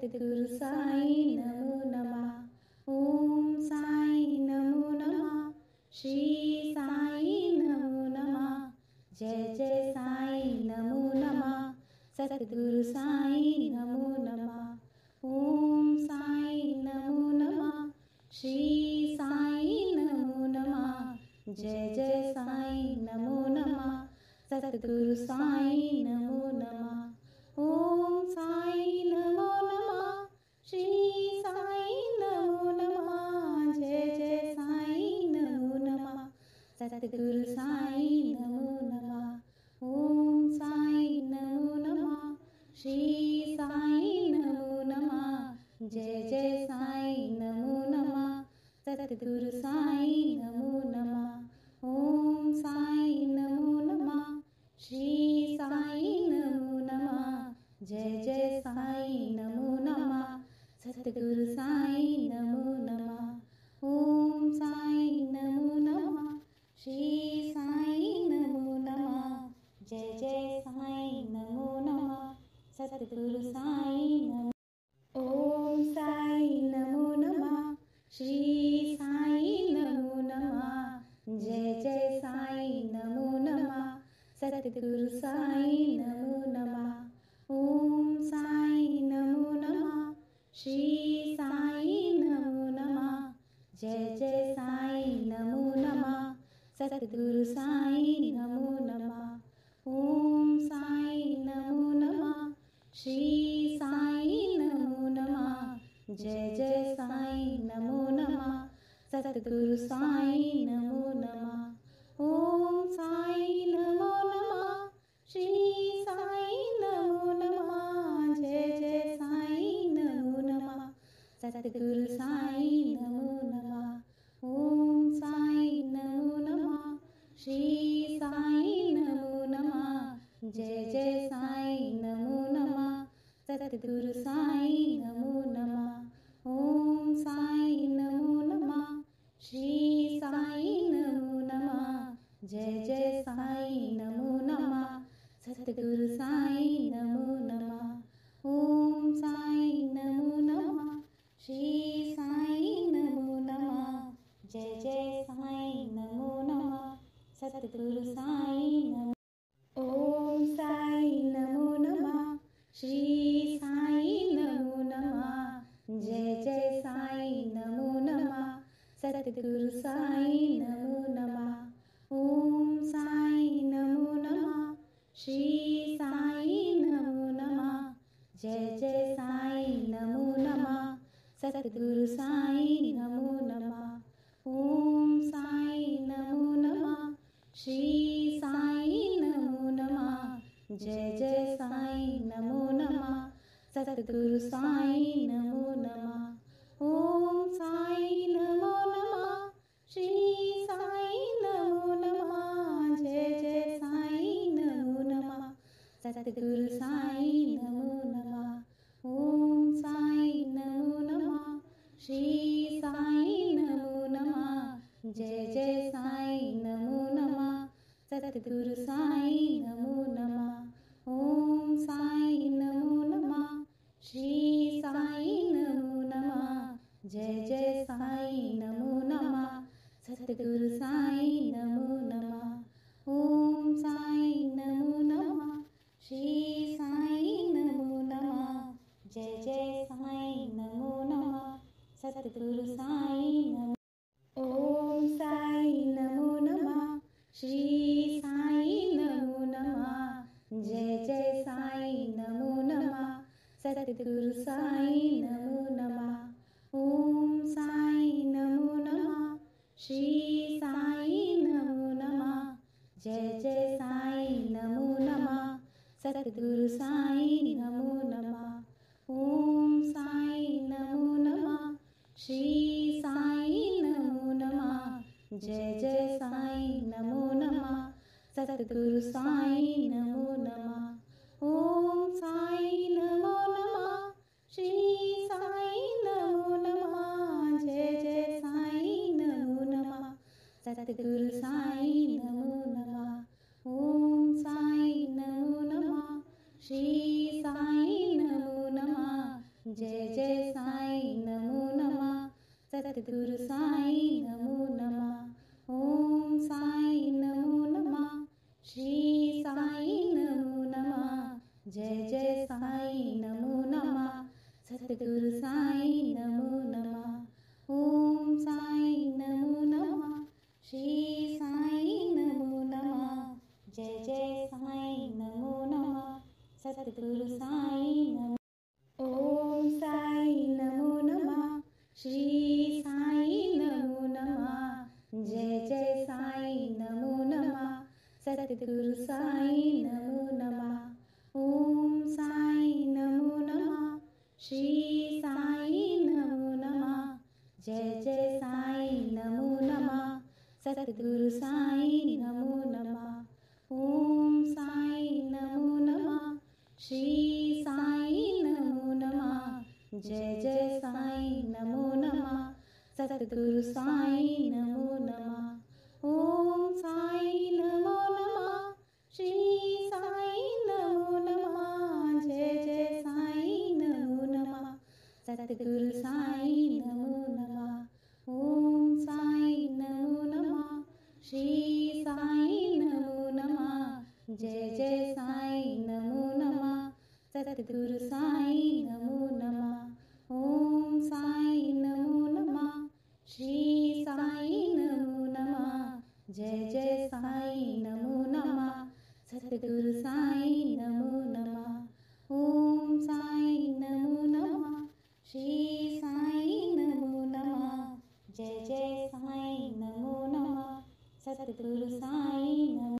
सद्गुरु साई नमो नमः। ओम साई नमो नमः। श्री साई नमो नमः। जय जय साई नमो नमः। सद्गुरु साई नमो नमः। ओम साई नमो नमः। श्री साई नमो नमः। जय जय साई नमो नमः। सद्गुरु साई नमो नमः। ओम साई नमो नमः। श्री साई नमो नमः। जय जय साई नमो नमः। सद्गुरु साई नमो नमः। ओम साई नमो नमः। श्री साई नमो नमः। जय जय साई नमो नमः। सद्गुरु साई नमो नमः। ओम साई नमो नमः। श्री साई नमो नमः। जय जय साई नमो नमः। सद्गुरु साई नमो नमः। ओम साई नमो नमः। श्री साई नमो नमः। जय जय साई नमो नमः। सद्गुरु साई नमो। ओम साई नमो नमः। श्री साई नमो नमः। जय जय साई नमो नमः। सद्गुरु साई नमो नमः। ओम साई नमो नमः। श्री साई नमो नमः। जय जय साई नमो नमः। सद्गुरु साई नमो नमः। ओम साई नमो नमः। श्री साई नमो नमः। जय जय साई नमो नमः। सद्गुरु साई नमो नमः। ओम साई नमो नमः। श्री साई नमो नमः। जय जय साई नमो नमः। सद्गुरु साई नमो नमः। ओम साई नमो नमः। श्री साई नमो नमः। जय जय साई नमो नमः। सद्गुरु साई नमो नमः। ओम साई नमो नमः। श्री साई नमो नमः। जय जय साई नमो नमः। सद्गुरु साई नमो नमः। ओम साई नमो नमः। श्री साई नमो नमः। जय जय साई नमो नमः। सद्गुरु साई नमो। ओम साई नमो नमः। श्री साई नमो नमः। जय जय साई नमो नमः। सद्गुरु साई नमो नमः। ओम साई नमो नमः। श्री साई नमो नमः। जय जय साई नमो नमः। सद्गुरु साई नमो नमः। ओम साई नमो नमः। श्री साई नमो नमः। जय जय साई नमो नमः। सद्गुरु साई नमो नमः। ओम साई नमो नमः। श्री साई नमो नमः। जय जय साई नमो नमः। सद्गुरु साई नमो नमः। ओम साई नमो नमः। श्री साई नमो नमः। जय जय साई नमो नमः। सद्गुरु साई नमो नमः। ओम साई नमो नमः। श्री साई नमो नमः। जय जय साई नमो नमः। सद्गुरु साई नमो नमः। ओम साई नमो नमः। श्री साई नमो नमः। जय जय साई नमो नमः। सद्गुरु साई नमो। ओम साई नमो नमः। श्री साई नमो नमः। जय जय साई नमो नमः। सद्गुरु साई नमो नमः। ओम साई नमो नमः। श्री साई नमो नमः। जय जय साई नमो नमः। सद्गुरु साई नमो नमः। ओम साई नमो नमः। श्री साई नमो नमः। जय जय साई नमो नमः। सद्गुरु साई नमो नमः। ओम साई नमो नमः। श्री साई नमो नमः। जय जय साई नमो नमः। सद्गुरु साई नमो नमः। ओम साई नमो नमः। श्री साई नमो नमः। जय जय साईं नमो नमः। सतगुरु साईं नमो नमः। ओम साईं नमो नमः। श्री साईं नमो नमः। जय जय साईं नमो नमः। सतगुरु साईं नमो नमः। ओम साईं नमो नमः। श्री साईं नमो नमः। जय जय साईं नमो नमः। सतगुरु साईं नमो। ओम साईं नमो नमः। श्री साईं नमो नमः। जय जय साईं नमो नमः। सतगुरु साईं नमो नमः। ओम साईं नमो नमः। श्री साईं नमो नमः। जय जय साईं नमो नमः। सतगुरु साईं नमो नमः। ओम साईं नमो नमः। श्री साईं नमो नमः। जय जय साईं नमो नमः। सतगुरु साईं नमो नमः। ओम साईं नमो नमः। श्री साईं नमो नमः। जय जय साईं नमो नमः। सतगुरु साईं नमो नमः। ओम साईं नमो नमः। श्री साईं नमो नमः। जय जय साईं नमो नमः। सतगुरु साईं नमो नमः। ओम साईं नमो नमः। श्री साईं नमो नमः। जय जय साईं नमो नमः। सतगुरु साईं नमो नमः। ओम साईं नमो नमः। श्री साईं नमो नमः। जय जय साईं नमो नमः। सतगुरु साईं नमो।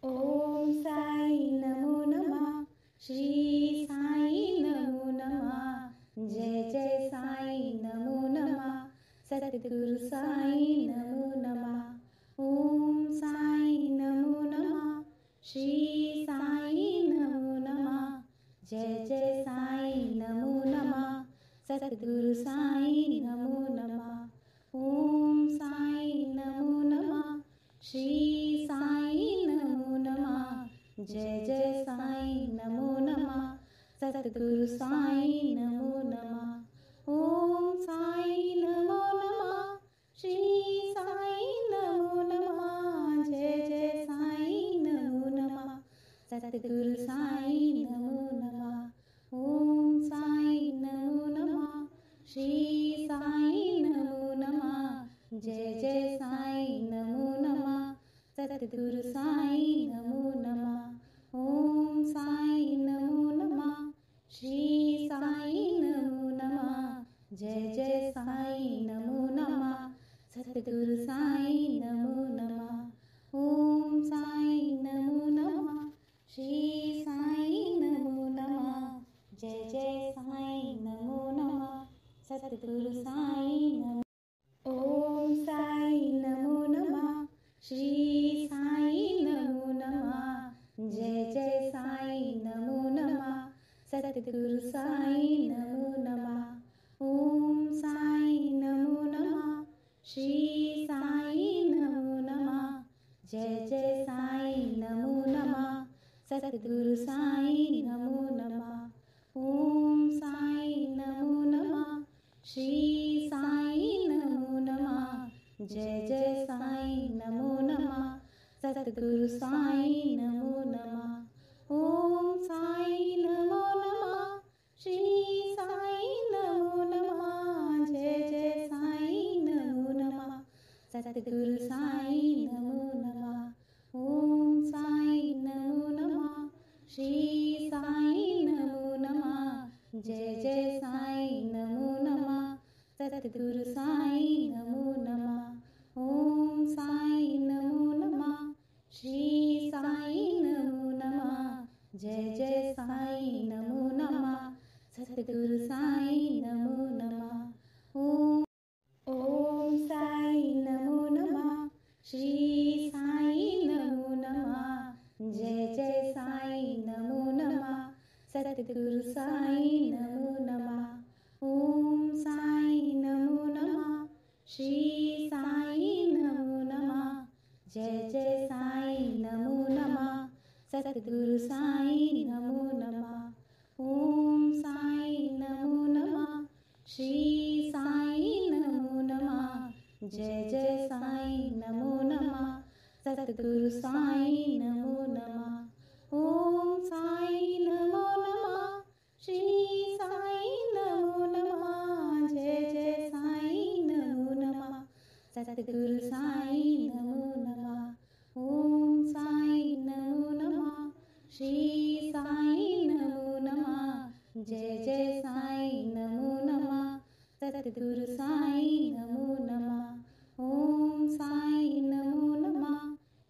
ओम साईं नमो नमः। श्री साईं नमो नमः। जय जय साईं नमो नमः। सतगुरु साईं नमो नमः। ओम साईं नमो नमः। श्री साईं नमो नमः। जय जय साईं नमो नमः। सतगुरु साईं नमो नमः। ओम साईं नमो नमः। श्री साईं नमो नमः। जय जय साईं नमो नमः। सतगुरु साईं नमो नमः। ओम साईं नमो नमः। श्री साईं नमो नमः। जय जय साईं नमो नमः। सतगुरु साईं नमो नमः। ओम साईं नमो नमः। श्री साईं नमो नमः। जय जय साईं नमो नमः। सतगुरु साईं नमो नमः। ओम साईं नमो नमः। श्री साईं नमो नमः। जय जय साईं नमो नमः। सतगुरु साईं नमो नमः। ओम साईं नमो नमः। श्री साईं नमो नमः। जय जय साईं नमो नमः। सतगुरु साईं नमो। ओम साईं नमो नमः। श्री साईं नमो नमः। जय जय साईं नमो नमः। सतगुरु साईं नमो नमः। ओम साईं नमो नमः। श्री साईं नमो नमः। जय जय साईं नमो नमः। सतगुरु साईं नमो नमः। ओम साईं नमो नमः। श्री साईं नमो नमः। जय जय साईं नमो नमः। सतगुरु साईं नमो नमः। ओम साईं नमो नमः। श्री साईं नमो नमः। जय जय साईं नमो नमः। सतगुरु साईं नमो नमः। ओम साईं नमो नमः। श्री साईं नमो नमः। जय जय साईं नमो नमः। सतगुरु साईं नमो नमः। ओम साईं नमो नमः। श्री साईं नमो नमः। जय जय साईं नमो नमः। सतगुरु साईं नमो नमः। ओम साईं नमो नमः। श्री साईं नमो नमः। जय जय साईं नमो नमः। सतगुरु साईं नमो नमः। ओम साईं नमो नमः। श्री साईं नमो नमः। जय जय साईं नमो नमः। सतगुरु साईं नमो नमः। ओम साईं नमो नमः। जय जय साईं नमो नमः सतगुरु साईं नमो नमः ओम साईं नमो नमः श्री साईं नमो नमः जय जय साईं नमो नमः सतगुरु साईं नमो नमः ओम साईं नमो नमः श्री साईं नमो नमः जय जय साईं नमो नमः सतगुरु साईं नमो नमः ओम साईं नमो नमः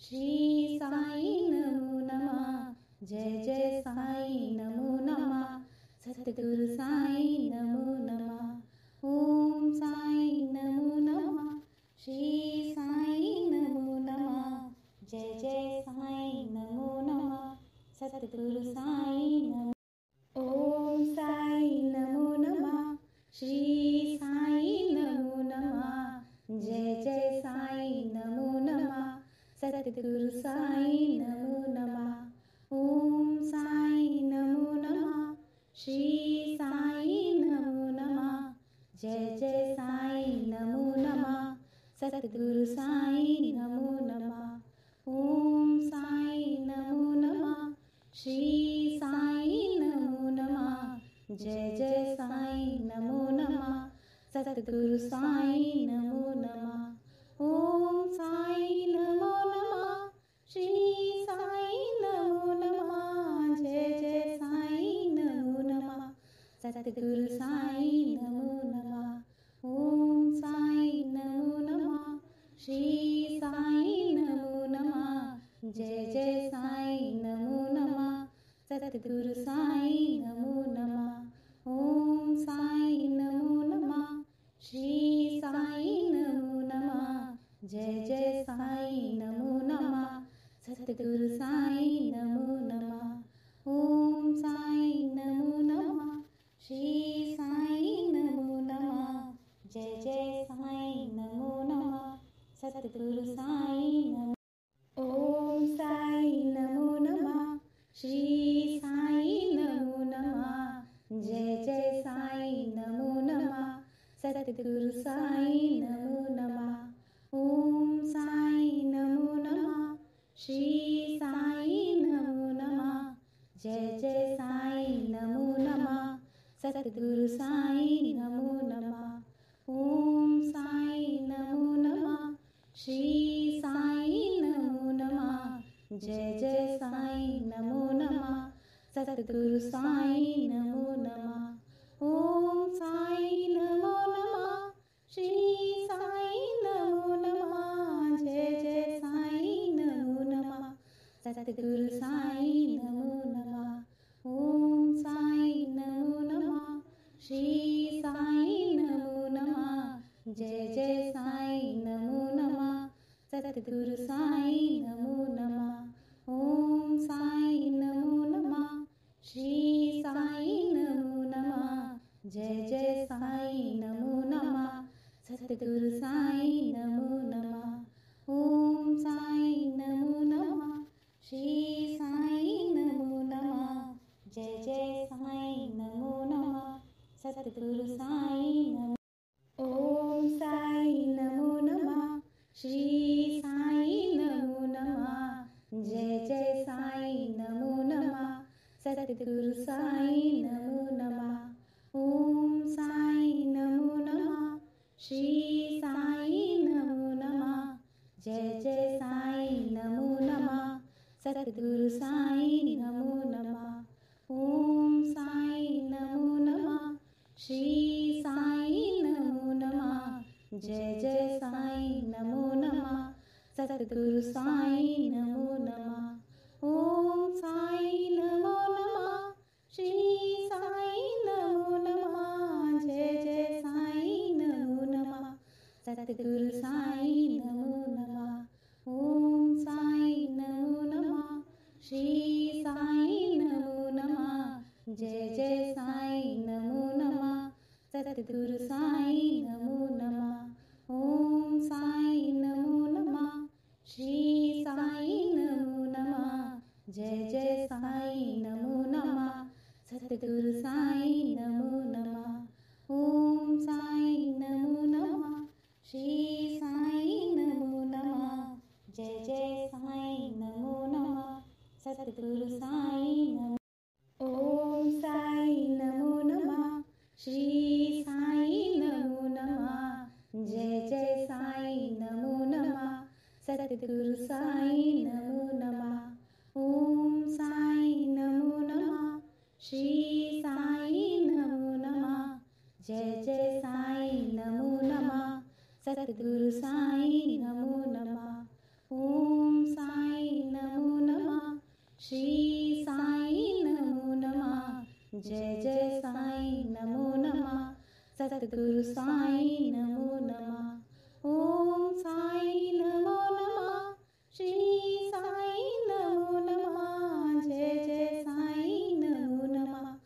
श्री साईं नमो नमः जय जय साईं नमो नमः सतगुरु साईं नमो नमः ओम साईं नमो नमः श्री साईं नमो नमः जय जय साईं नमो नमः सतगुरु साईं नमो ओम साईं नमो नमः श्री साईं नमो नमः जय जय साईं नमो नमः सतगुरु साईं नमो नमः ओम साईं नमो नमः श्री साईं नमो नमः जय जय साईं नमो नमः सतगुरु साईं नमो नमः ओम साईं नमो नमः श्री साईं नमो नमः जय जय साईं नमो नमः सतगुरु साईं नमो नमः ओम साईं नमो नमः श्री साईं नमो नमः जय जय साईं नमो नमः सतगुरु साईं नमो नमः ओम साईं नमो नमः श्री साईं नमो नमः जय जय साईं नमो नमः सतगुरु साईं नमो नमः ओम साईं नमो नमः श्री साईं नमो नमः जय जय साईं नमो नमः सतगुरु साईं नमो नमः ओम साईं नमो नमः श्री साईं नमो नमः जय जय साईं नमो नमः सतगुरु साईं नमो ओम साईं नमो नमः श्री साईं नमो नमः जय जय साईं नमो नमः सतगुरु साईं नमो नमः ओम साईं नमो नमः श्री साईं नमो नमः जय जय साईं नमो नमः सतगुरु साईं नमो नमः ओम साईं नमो नमः श्री साईं नमो नमः जय जय साईं नमो नमः सतगुरु साईं नमो नमः ओम साईं नमो नमः श्री साईं नमो नमः जय जय साईं नमो नमः सतगुरु साईं नमो नमः ओम साईं नमो नमः श्री साईं नमो नमः जय जय साईं नमो नमः सतगुरु साईं नमो नमः ओम साईं नमो नमः श्री साईं नमो नमः जय जय साईं नमो नमः सतगुरु साईं नमो नमः ओम साईं नमो नमः श्री साईं नमो नमः जय जय साईं नमो नमः सतगुरु साईं नमो ओम साईं नमो नमः श्री साईं नमो नमः जय जय साईं नमो नमः सतगुरु साईं नमो नमः ओम साईं नमो नमः श्री साईं नमो नमः जय जय साईं नमो नमः सतगुरु साईं नमो नमः ओम साईं नमो नमः श्री साईं नमो नमः जय जय साईं नमो नमः सतगुरु साईं नमो नमः ओम साईं नमो नमः श्री साईं नमो नमः जय जय साईं नमो नमः सतगुरु साईं नमो नमः ओम साईं नमो नमः श्री साईं नमो नमः जय जय साईं नमो नमः सतगुरु साईं नमो नमः ओम साईं नमो नमः श्री साईं सतगुरु साई नमो नमः। ओम साई नमो नमः। श्री साई नमो नमः। जय जय साई नमो नमः। सतगुरु साई नमो नमः। ओम साई नमो नमः। श्री साई नमो नमः। जय जय साई नमो नमः। सतगुरु साई नमो नमः। ओम साई नमो नमः। श्री साई नमो नमः। जय जय साई नमो नमः।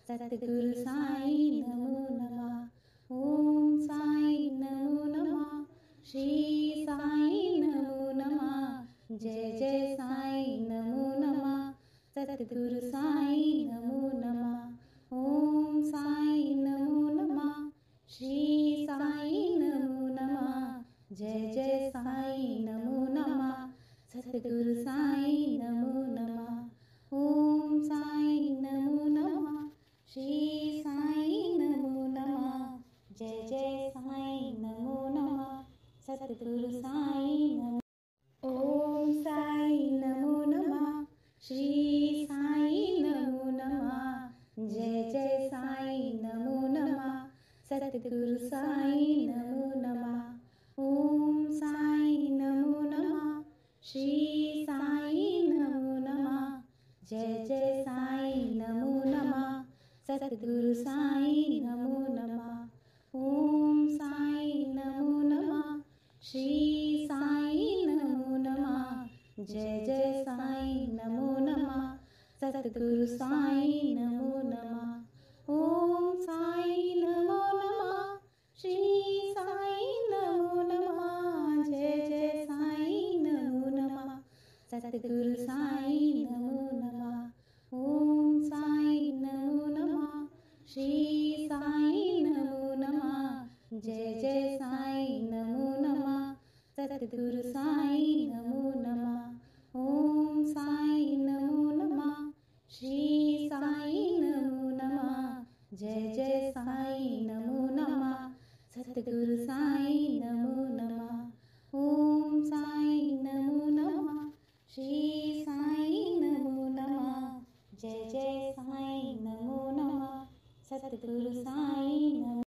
सतगुरु साई नमो नमः। ओम साई नमो नमः। श्री साई नमो नमः। जय जय साई नमो नमः। सतगुरु साई नमो नमः। ओम साई नमो नमः। श्री साई नमो नमः। जय जय साई नमो नमः। सतगुरु साई नमो नमः। ओम साई नमो नमः। श्री साई नमो नमः। जय जय साई नमो नमः। सतगुरु साई नमो। ओम साई नमो नमः। श्री साई नमो नमः। जय जय साई नमो नमः। सतगुरु साई नमो नमः। ओम साई नमो नमः। श्री साई नमो नमः। जय जय साई नमो नमः। सतगुरु साई नमो नमः। ओम साई नमो नमः। श्री साई नमो नमः। जय जय साई नमो नमः। सतगुरु साई नमो नमः। ओम साई नमो नमः। श्री साई नमो नमः। जय जय साई नमो नमः। सतगुरु साई नमो नमः। ओम साई नमो नमः। श्री साई नमो नमः। जय जय साई नमो नमः। सतगुरु साई नमो नमः। ओम साई नमो नमः। श्री साई नमो नमः। जय जय साई नमो नमः। सतगुरु साई नमो नमः। ओम साई नमो नमः। श्री साई नमो नमः। जय जय साई नमो नमः। सतगुरु साई नमो।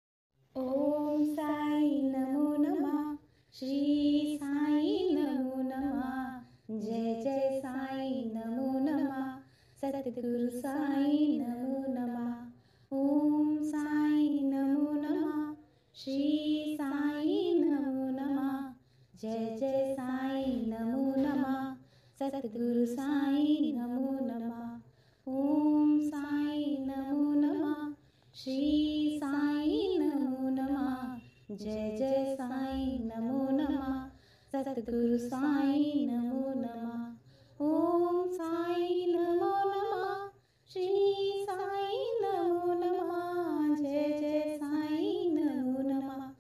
ओम साई नमो नमः। श्री साई नमो नमः। जय जय साई नमो नमः। सतगुरु साई नमो नमः। ओम साई नमो नमः। श्री साई नमो नमः। जय जय साई नमो नमः। सतगुरु साई नमो नमः। ओम साई नमो नमः। श्री साई नमो नमः। जय जय साई नमो नमः। सतगुरु साई नमो नमः। ओम साई नमो नमः। श्री साई नमो नमः। जय जय साई नमो नमः।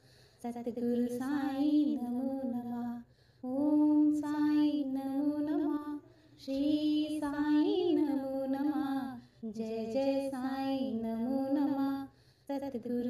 सतगुरु साई नमो नमः। ओम साई नमो नमः। श्री साई नमो नमः। जय जय साई नमो नमः। सतगुरु